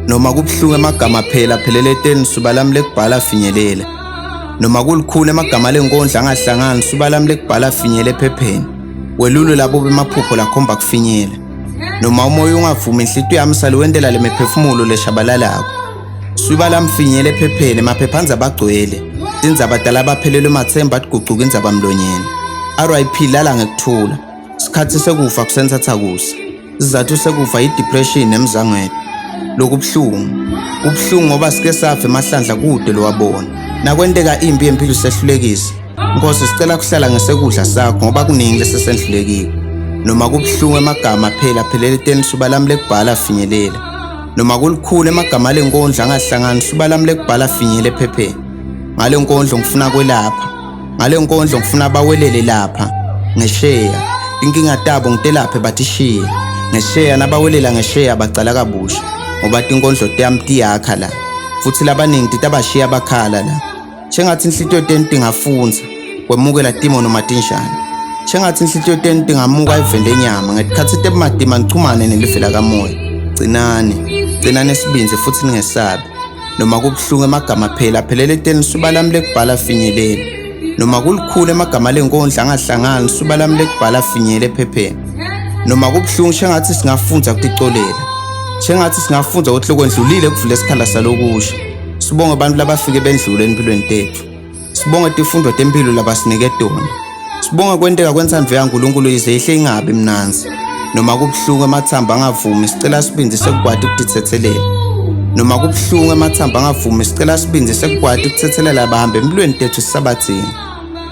noma kubuhlungu emagama phela aphelele eteni suba lami lekubhala afinyelela, noma kulukhuni emagama lenkondla angahlangani suba lami lekubhala afinyele ephepheni, welule labo bemaphupho lakhomba kufinyela, noma umoya ungavumi inhlitiyo yami sale wendela le miphefumulo leshabalalako, suba lami finyele ephepheni emaphephanza abagcwele, indzaba dala abaphelelwe mathemba atigucuka indzaba mlonyeni. RIP lala ngekuthula, isikhathi sekufa kusensatha kusa, isizathu sekufa yi-depression nemzangwethu. Lokhu buhlungu ngoba sike safa emahlandla kude lowabona, nakwenteka impi yempilo sehlulekisa, Nkosi sicela kuhlala ngesekudla sakho ngoba kuningi lesesendlulekile, noma kubuhlungu emagama phela aphelele eteni suba lami lekubhala afinyelela, noma kulukhuni emagama lenkondla angahlangani suba lami lekubhala afinyele ephepheni. Ngale nkondlo ngifuna kwelapha, ngale nkondlo ngifuna abawelele lapha ngesheya, inkinga tabo ngitelaphe bathishiye ngesheya, nabawelela ngesheya bacala kabusha ngoba tinkondlo tami tiyakha la, futhi labaningi titabashiya abakhala la. Shengathi inhlitiyo teni tingafunza kwemukela timo noma tinjani, shengathi inhlitiyo teni tingamuka ivende enyama ngetikhathi tebumadima nichumane nelivela kamoya. Gcinani sibinze futhi ningesabi, noma kubuhlungu emagama phela aphelele eteni suba lami lekubhala afinyelela, noma kulukhuni emagama lenkondla angahlangani suba lami lekubhala afinyele ephepheni. Noma kubuhlungu shengathi singafunza kuticolela, shengathi singafunza ukuthi lokwendlulile kuvule isikhala salokusha. Sibonge abantu labafike bendlule empilweni tethu, sibonge tifundo tempilo labasinike tona, sibonge kwenteka kwensandvo yaNkulunkulu ize ihle ingabi mnanzi. Noma kubuhlungu emathamba angavumi sicela sibinze sekukwati ukutithethelela, noma kubuhlungu emathamba angavumi sicela sibinze sekukwati ukuthethelela abahambe empilweni tethu sisabathini.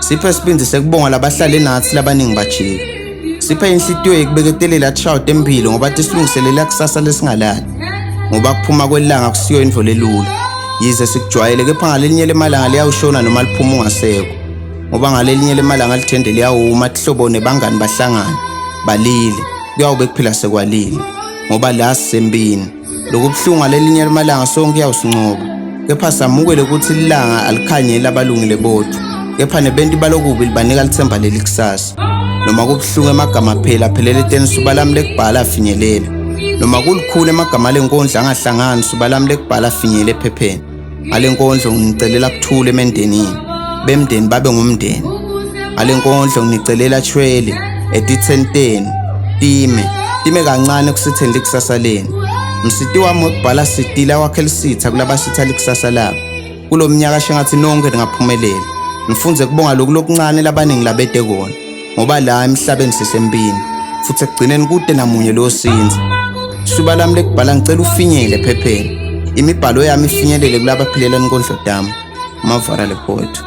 Siphe sibinze sekubonga labahlale nathi labaningi bajika, siphe inhlitiyo yekubeketelela tshawo tempilo ngoba tisilungiselela kusasa lesingalali, ngoba kuphuma kwelanga kusiyo indvo lelula. Yize sikujwayele kepha ngalelinye lemalanga liyawushona noma liphuma ungasekho, ngoba ngalelinye lemalanga lithende liyawuma tihlobo nebangani bahlangana balile, kuyawube kuphila sekwalile ngoba la sisempini. Lokhu buhlungu ngalelinye lemalanga sonke kuyawusincoba, kepha samukele ukuthi ilanga alikhanyela abalungile bodwa, kepha nebenti balokubi libanika lithemba leli kusasa. Noma kubuhlungu emagama phela aphelele eteni suba lami lekubhala afinyelela, noma kulukhuni emagama lenkondla angahlangani suba lami lekubhala afinyele ephepheni. Ngale nkondlo nginicelela kuthule emendenini, bemndeni babe ngumndeni. Ngale nkondlo nginicelela chwele etithenteni, time kancane kusitheni likusasa leni. Msiti wami wekubhala sitila wakhela isitha kulabasitha likusasa labo. Kulo mnyaka shengathi nonke ngaphumelela, nifunze kubonga lokhu lokuncane labaningi labete kona, ngoba la emhlabeni sisempini futhi ekugcineni kude namunye lo sinza. Suba lami lekubhala ngicela ufinyele ephepheni, imibhalo yami ifinyelele kulaba aphilela inkondlo tami. Mavara lepoetry.